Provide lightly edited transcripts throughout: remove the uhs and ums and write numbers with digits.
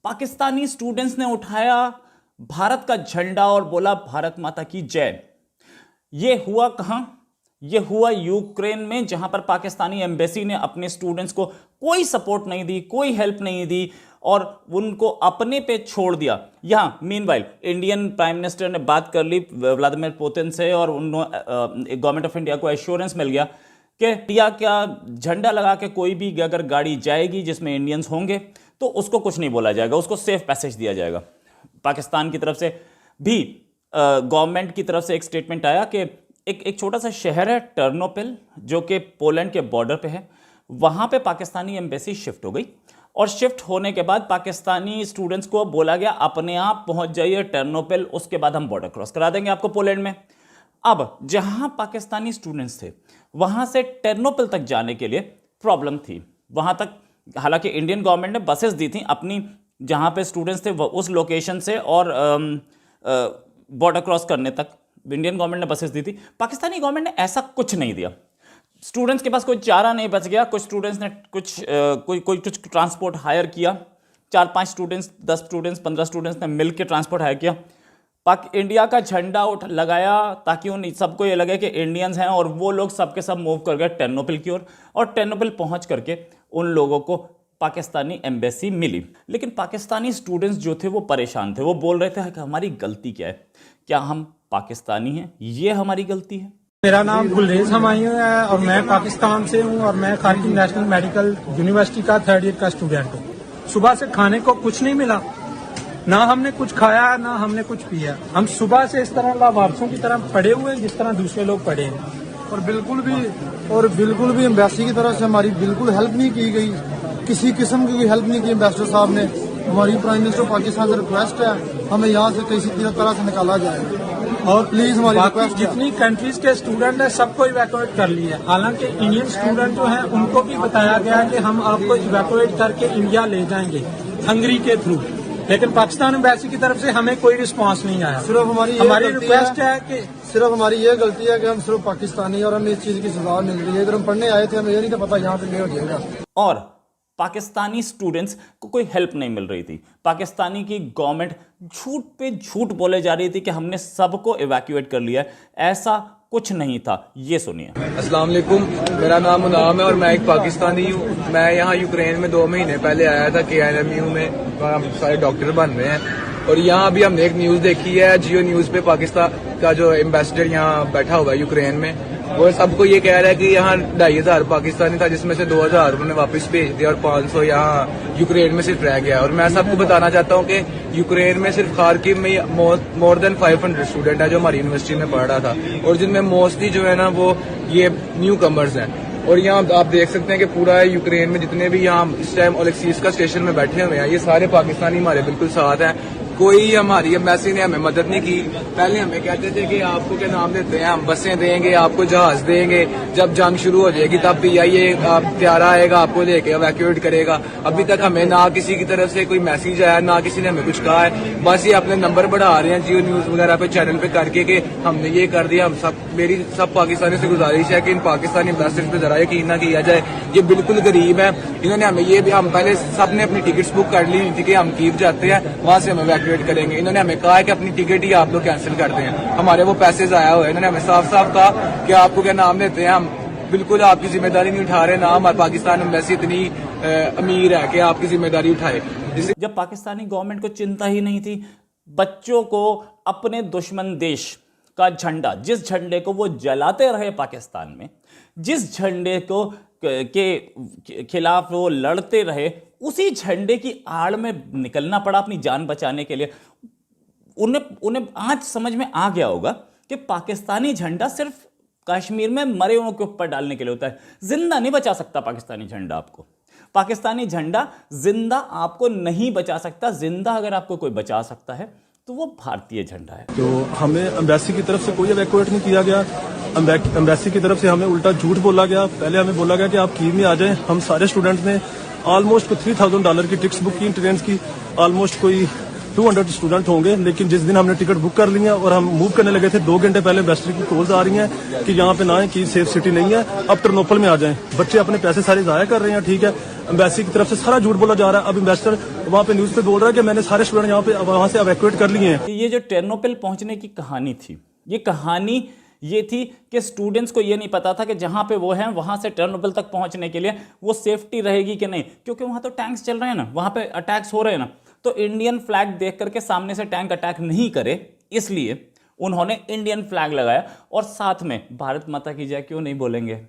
Pakistani students ने उठाया भारत का झंडा और बोला भारत माता की जय। यह हुआ कहां? यह हुआ यूक्रेन में, जहां पर पाकिस्तानी एम्बेसी ने अपने स्टूडेंट्स को कोई सपोर्ट नहीं दी, कोई हेल्प नहीं दी और उनको अपने पे छोड़ दिया। यहां मीनवाइल इंडियन प्राइम मिनिस्टर ने बात कर ली व्लादिमीर पुतिन से और गवर्नमेंट ऑफ इंडिया को एश्योरेंस मिल गया कि इंडिया का झंडा लगा के कोई भी अगर गाड़ी जाएगी जिसमें इंडियंस होंगे तो उसको कुछ नहीं बोला जाएगा, उसको सेफ पैसेज दिया जाएगा। पाकिस्तान की तरफ से भी गवर्नमेंट की तरफ से एक स्टेटमेंट आया कि एक छोटा सा शहर है टर्नोपिल जो कि पोलैंड के बॉर्डर पे है, वहां पे पाकिस्तानी एम्बेसी शिफ्ट हो गई और शिफ्ट होने के बाद पाकिस्तानी स्टूडेंट्स को बोला गया अपने आप पहुंच जाइए टर्नोपिल, उसके बाद हम बॉर्डर क्रॉस करा देंगे आपको पोलैंड में। अब जहां पाकिस्तानी स्टूडेंट्स थे वहां से टर्नोपिल तक जाने के लिए प्रॉब्लम थी। वहां तक हालांकि इंडियन गवर्नमेंट ने बसेस दी थी अपनी, जहां पे स्टूडेंट्स थे उस लोकेशन से और बॉर्डर क्रॉस करने तक इंडियन गवर्नमेंट ने बसेस दी थी। पाकिस्तानी गवर्नमेंट ने ऐसा कुछ नहीं दिया। स्टूडेंट्स के पास कोई चारा नहीं बच गया। कुछ स्टूडेंट्स ने कुछ ट्रांसपोर्ट हायर किया, 4-5 स्टूडेंट्स, 10 स्टूडेंट्स, 15 स्टूडेंट्स ने मिलकर ट्रांसपोर्ट हायर किया, इंडिया का झंडा लगाया ताकि उन सबको ये लगे कि इंडियंस हैं और वो लोग सबके सब मूव कर गए टर्नोपिल की ओर और टर्नोपिल पहुंच करके उन लोगों को पाकिस्तानी एम्बेसी मिली। लेकिन पाकिस्तानी स्टूडेंट्स जो थे वो परेशान थे, वो बोल रहे थे कि हमारी गलती क्या है, क्या हम पाकिस्तानी हैं, ये हमारी गलती है। मेरा नाम गुलरेज हमायूं है और मैं पाकिस्तान से हूं और मैं खारकिन नेशनल मेडिकल यूनिवर्सिटी का 3rd ईयर का स्टूडेंट हूं। सुबह से खाने को कुछ नहीं मिला, ना हमने कुछ खाया ना हमने कुछ पिया। हम सुबह से इस तरह लावारसों की तरह पड़े हुए हैं जिस तरह दूसरे लोग पड़े हैं और बिल्कुल भी एम्बेसी की तरफ से हमारी बिल्कुल हेल्प नहीं की गई, किसी किस्म की कोई हेल्प नहीं की एम्बेसडर साहब ने। हमारी प्राइम मिनिस्टर पाकिस्तान से रिक्वेस्ट है हमें यहाँ से किसी तरह से निकाला जाए और प्लीज हमारी रिक्वेस्ट। जितनी कंट्रीज के स्टूडेंट हैं सबको इवैक्यूएट कर लिया। हालांकि इंडियन स्टूडेंट जो हैं उनको भी बताया गया कि हम आपको इवैक्यूएट करके इंडिया ले जाएंगे हंगरी के थ्रू, लेकिन पाकिस्तान एम्बेसी की तरफ से हमें कोई रिस्पांस नहीं आया। सिर्फ हमारी रिक्वेस्ट है कि सिर्फ हमारी ये गलती है कि हम सिर्फ पाकिस्तानी और हमें इस चीज की सजा मिल रही है। इधर हम पढ़ने आए थे, हमें ये नहीं था पता यहाँ पे ले हो जाएगा। और पाकिस्तानी स्टूडेंट्स को कोई हेल्प नहीं मिल रही थी। पाकिस्तानी की गवर्नमेंट झूठ पे झूठ बोले जा रही थी कि हमने सबको इवैक्यूएट कर लिया है, ऐसा कुछ नहीं था। ये सुनिए। अस्सलाम वालेकुम, मेरा नाम मुनाम है और मैं एक पाकिस्तानी हूँ। मैं यहाँ यूक्रेन में 2 महीने पहले आया था KNMU में, हम सारे डॉक्टर बन रहे हैं और यहाँ अभी हमने एक न्यूज देखी है जियो न्यूज पे, पाकिस्तान का जो एम्बेसडर यहाँ बैठा हुआ है यूक्रेन में, वो सबको ये कह रहा है कि यहाँ 2500 पाकिस्तानी था जिसमें से 2000 उन्होंने वापस भेज दिया और 500 यहाँ यूक्रेन में सिर्फ रह गया। और मैं सबको बताना चाहता हूँ कि यूक्रेन में सिर्फ खारकिव में मोर देन 500 स्टूडेंट है जो हमारी यूनिवर्सिटी में पढ़ रहा था और जिनमें मोस्टली जो है ना वो ये न्यू कमर्स हैं। और यहाँ आप देख सकते हैं कि पूरा यूक्रेन में जितने भी यहाँ इस टाइम ओलेक्सीस का स्टेशन में बैठे हुए हैं ये सारे पाकिस्तानी हमारे बिल्कुल साथ हैं। कोई हमारी एम्बेसी ने हमें मदद नहीं की। पहले हमें कहते थे कि आपको क्या नाम देते हैं, हम बसें देंगे, आपको जहाज देंगे, जब जंग शुरू हो जाएगी तब PIA त्यारा आएगा आपको लेके इवैक्यूएट करेगा। अभी तक हमें ना किसी की तरफ से कोई मैसेज आया, ना किसी ने हमें कुछ कहा है। बस ये अपने नंबर बढ़ा रहे हैं जियो न्यूज वगैरह पे चैनल पे करके कि हमने ये कर दिया। मेरी सब पाकिस्तानी से गुजारिश है कि इन पाकिस्तानी एम्बेसडर पे जरा यकीन ना किया जाए, ये बिल्कुल गरीब है। इन्होंने हमें ये भी, हम पहले सबने अपनी टिकट्स बुक कर ली थी कि हम कीव जाते हैं वहां से हम वेट करेंगे। इन्होंने हमें कहा है कि अपनी टिकट ही आप लोग कैंसिल कर दें, हमारे वो पैसे आया हुआ है। इन्होंने हमें साफ साफ कहा कि आपको क्या नाम देते हैं, हम बिल्कुल आपकी जिम्मेदारी नहीं उठा रहे, ना हमारे पाकिस्तान एम्बेसी इतनी अमीर है कि आपकी जिम्मेदारी उठाए। जब पाकिस्तानी गवर्नमेंट को चिंता ही नहीं थी बच्चों को अपने दुश्मन देश का झंडा, जिस झंडे को वो जलाते रहे पाकिस्तान में, जिस झंडे को के खिलाफ वो लड़ते रहे, उसी झंडे की आड़ में निकलना पड़ा अपनी जान बचाने के लिए। उन्हें आज समझ में आ गया होगा कि पाकिस्तानी झंडा सिर्फ कश्मीर में मरे हुओं के ऊपर डालने के लिए होता है, जिंदा नहीं बचा सकता पाकिस्तानी झंडा आपको। पाकिस्तानी झंडा जिंदा आपको नहीं बचा सकता। जिंदा अगर आपको कोई बचा सकता है तो वो भारतीय झंडा है। तो हमें एम्बेसी की तरफ से कोई इवैक्यूएट नहीं किया गया। एम्बेसी की तरफ से हमें उल्टा झूठ बोला गया। पहले हमें बोला गया कि आप कीव में आ जाएं। हम सारे स्टूडेंट्स ने ऑलमोस्ट $3000 की टिकट्स बुक की ट्रेन की, ऑलमोस्ट कोई 200 स्टूडेंट होंगे, लेकिन जिस दिन हमने टिकट बुक कर ली है और हम मूव करने लगे थे 2 घंटे पहले एम्बेसडर की कॉल्स आ रही हैं कि यहाँ पे ना है कि सेफ सिटी नहीं है, अब टर्नोपल में आ जाएं। बच्चे अपने पैसे सारे जाया कर रहे हैं, ठीक है, एम्बेसी की तरफ से सारा झूठ बोला जा रहा है। अब एम्बेसडर वहाँ पे न्यूज पे बोल रहा है कि मैंने सारे स्टूडेंट यहाँ पे वहाँ से एवैक्यूएट कर लिए हैं। ये जो टर्नोपिल पहुंचने की कहानी थी, ये कहानी ये थी कि स्टूडेंट्स को ये नहीं पता था कि जहां पे वो हैं वहां से टर्नोपिल तक पहुंचने के लिए वो सेफ्टी रहेगी कि नहीं, क्योंकि वहां तो टैंक्स चल रहे हैं ना, वहां पे अटैक्स हो रहे हैं ना। तो इंडियन फ्लैग देख करके सामने से टैंक अटैक नहीं करे, इसलिए उन्होंने इंडियन फ्लैग लगाया। और साथ में भारत माता की जय क्यों नहीं बोलेंगे?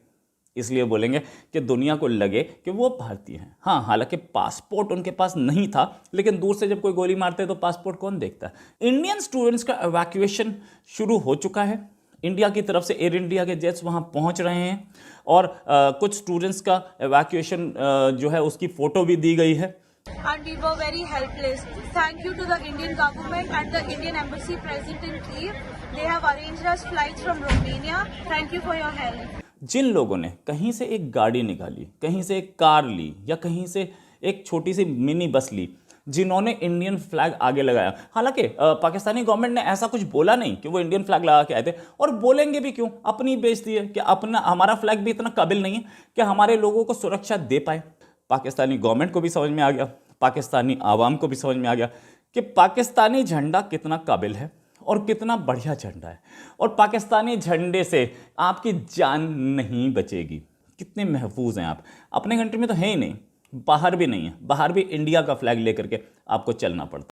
इसलिए बोलेंगे कि दुनिया को लगे कि वो भारतीय हैं। हाँ, हालांकि पासपोर्ट उनके पास नहीं था, लेकिन दूर से जब कोई गोली मारते तो पासपोर्ट कौन देखता है। इंडियन स्टूडेंट्स का एवैक्यूएशन शुरू हो चुका है। इंडिया की तरफ से एयर इंडिया के जेट्स वहां पहुंच रहे हैं और कुछ स्टूडेंट्स का एवैक्यूएशन जो है उसकी फोटो भी दी गई है। And we were very helpless. Thank you to the Indian government and the Indian Embassy present in Kyiv. They have arranged us flights from Romania. Thank you for your help. जिन लोगों ने कहीं से एक गाड़ी निकाली, कहीं से एक कार ली या कहीं से एक छोटी सी मिनी बस ली, जिन्होंने इंडियन फ्लैग आगे लगाया, हालांकि पाकिस्तानी गवर्नमेंट ने ऐसा कुछ बोला नहीं कि वो इंडियन फ्लैग लगा के आए थे, और बोलेंगे भी क्यों, अपनी बेइज्जती है कि अपना हमारा फ्लैग भी इतना काबिल नहीं है कि हमारे लोगों को सुरक्षा दे पाए। पाकिस्तानी गवर्नमेंट को भी समझ में आ गया, पाकिस्तानी आवाम को भी समझ में आ गया कि पाकिस्तानी झंडा कितना काबिल है और कितना बढ़िया झंडा है, और पाकिस्तानी झंडे से आपकी जान नहीं बचेगी। कितने महफूज हैं आप, अपने कंट्री में तो है ही नहीं, बाहर भी नहीं है, बाहर भी इंडिया का फ्लैग लेकर के आपको चलना पड़ता है।